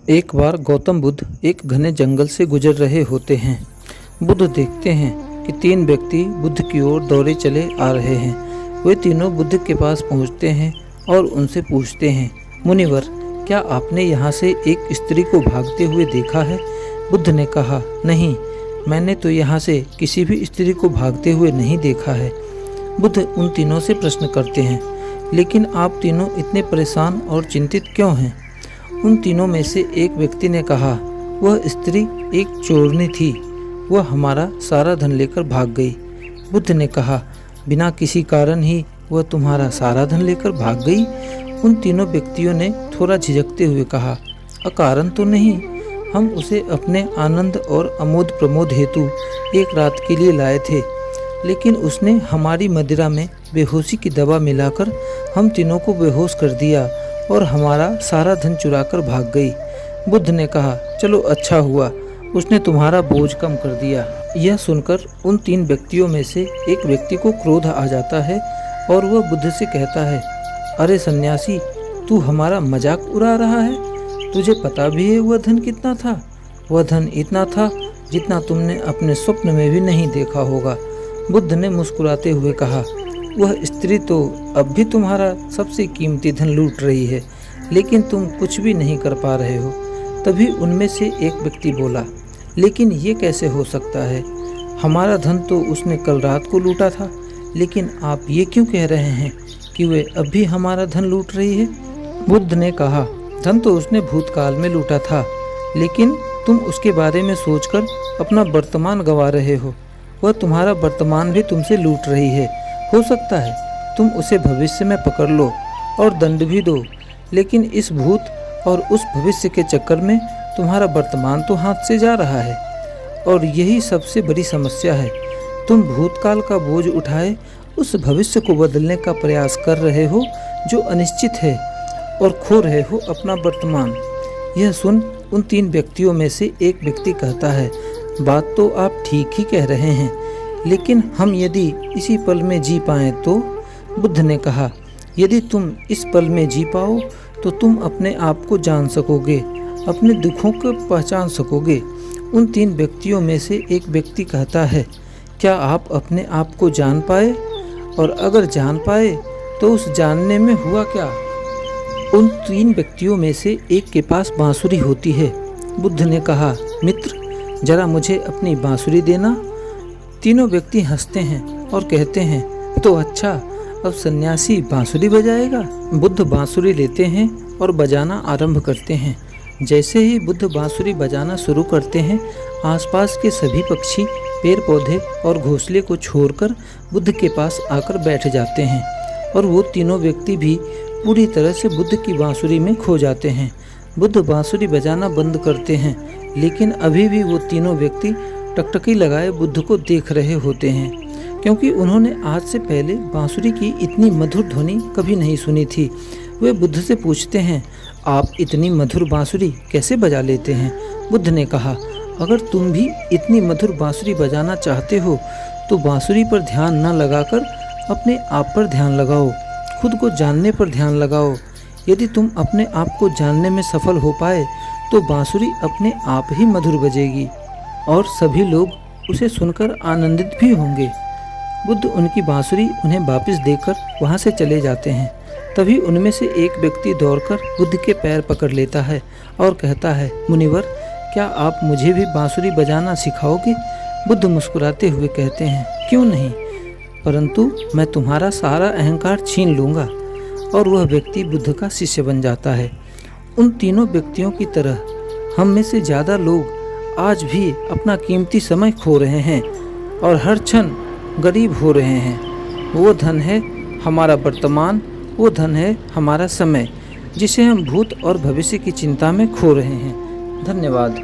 एक बार गौतम बुद्ध एक घने जंगल से गुजर रहे होते हैं। बुद्ध देखते हैं कि 3 व्यक्ति बुद्ध की ओर दौड़े चले आ रहे हैं। वे तीनों बुद्ध के पास पहुंचते हैं और उनसे पूछते हैं, मुनिवर, क्या आपने यहाँ से एक स्त्री को भागते हुए देखा है? बुद्ध ने कहा, नहीं, मैंने तो यहाँ से किसी भी स्त्री को भागते हुए नहीं देखा है। बुद्ध उन तीनों से प्रश्न करते हैं, लेकिन आप तीनों इतने परेशान और चिंतित क्यों हैं? उन तीनों में से एक व्यक्ति ने कहा, वह स्त्री एक चोरनी थी, वह हमारा सारा धन लेकर भाग गई। बुद्ध ने कहा, बिना किसी कारण ही वह तुम्हारा सारा धन लेकर भाग गई? उन तीनों व्यक्तियों ने थोड़ा झिझकते हुए कहा, अकारण तो नहीं, हम उसे अपने आनंद और अमोद प्रमोद हेतु एक रात के लिए लाए थे, लेकिन उसने हमारी मदिरा में बेहोशी की दवा मिलाकर हम तीनों को बेहोश कर दिया और हमारा सारा धन चुराकर भाग गई। बुद्ध ने कहा, चलो अच्छा हुआ, उसने तुम्हारा बोझ कम कर दिया। यह सुनकर उन 3 व्यक्तियों में से एक व्यक्ति को क्रोध आ जाता है और वह बुद्ध से कहता है, अरे सन्यासी, तू हमारा मजाक उड़ा रहा है? तुझे पता भी है वह धन कितना था? वह धन इतना था जितना तुमने अपने स्वप्न में भी नहीं देखा होगा। बुद्ध ने मुस्कुराते हुए कहा, वह स्त्री तो अब भी तुम्हारा सबसे कीमती धन लूट रही है, लेकिन तुम कुछ भी नहीं कर पा रहे हो। तभी उनमें से एक व्यक्ति बोला, लेकिन ये कैसे हो सकता है? हमारा धन तो उसने कल रात को लूटा था, लेकिन आप ये क्यों कह रहे हैं कि वे अब भी हमारा धन लूट रही है? बुद्ध ने कहा, धन तो उसने भूतकाल में लूटा था, लेकिन तुम उसके बारे में सोचकर अपना वर्तमान गंवा रहे हो। वह तुम्हारा वर्तमान भी तुमसे लूट रही है। हो सकता है तुम उसे भविष्य में पकड़ लो और दंड भी दो, लेकिन इस भूत और उस भविष्य के चक्कर में तुम्हारा वर्तमान तो हाथ से जा रहा है। और यही सबसे बड़ी समस्या है। तुम भूतकाल का बोझ उठाए उस भविष्य को बदलने का प्रयास कर रहे हो जो अनिश्चित है, और खो रहे हो अपना वर्तमान। यह सुन उन 3 व्यक्तियों में से एक व्यक्ति कहता है, बात तो आप ठीक ही कह रहे हैं, लेकिन हम यदि इसी पल में जी पाएं तो? बुद्ध ने कहा, यदि तुम इस पल में जी पाओ तो तुम अपने आप को जान सकोगे, अपने दुखों को पहचान सकोगे। उन 3 व्यक्तियों में से एक व्यक्ति कहता है, क्या आप अपने आप को जान पाए? और अगर जान पाए तो उस जानने में हुआ क्या? उन 3 व्यक्तियों में से एक के पास बांसुरी होती है। बुद्ध ने कहा, मित्र, जरा मुझे अपनी बांसुरी देना। तीनों व्यक्ति हंसते हैं और कहते हैं, तो अच्छा, अब सन्यासी बांसुरी बजाएगा? बुद्ध बांसुरी लेते हैं और बजाना आरंभ करते हैं। जैसे ही बुद्ध बांसुरी बजाना शुरू करते हैं, आसपास के सभी पक्षी पेड़ पौधे और घोंसले को छोड़कर बुद्ध के पास आकर बैठ जाते हैं, और वो तीनों व्यक्ति भी पूरी तरह से बुद्ध की बांसुरी में खो जाते हैं। बुद्ध बांसुरी बजाना बंद करते हैं, लेकिन अभी भी वो तीनों व्यक्ति टकटकी लगाए बुद्ध को देख रहे होते हैं, क्योंकि उन्होंने आज से पहले बांसुरी की इतनी मधुर ध्वनि कभी नहीं सुनी थी। वे बुद्ध से पूछते हैं, आप इतनी मधुर बांसुरी कैसे बजा लेते हैं? बुद्ध ने कहा, अगर तुम भी इतनी मधुर बांसुरी बजाना चाहते हो तो बांसुरी पर ध्यान न लगाकर अपने आप पर ध्यान लगाओ, खुद को जानने पर ध्यान लगाओ। यदि तुम अपने आप को जानने में सफल हो पाए तो बांसुरी अपने आप ही मधुर बजेगी और सभी लोग उसे सुनकर आनंदित भी होंगे। बुद्ध उनकी बांसुरी उन्हें वापस देकर वहां से चले जाते हैं। तभी उनमें से एक व्यक्ति दौड़कर बुद्ध के पैर पकड़ लेता है और कहता है, मुनिवर, क्या आप मुझे भी बांसुरी बजाना सिखाओगे? बुद्ध मुस्कुराते हुए कहते हैं, क्यों नहीं, परंतु मैं तुम्हारा सारा अहंकार छीन लूँगा। और वह व्यक्ति बुद्ध का शिष्य बन जाता है। उन तीनों व्यक्तियों की तरह हम में से ज़्यादा लोग आज भी अपना कीमती समय खो रहे हैं और हर क्षण गरीब हो रहे हैं। वो धन है हमारा वर्तमान, वो धन है हमारा समय, जिसे हम भूत और भविष्य की चिंता में खो रहे हैं। धन्यवाद।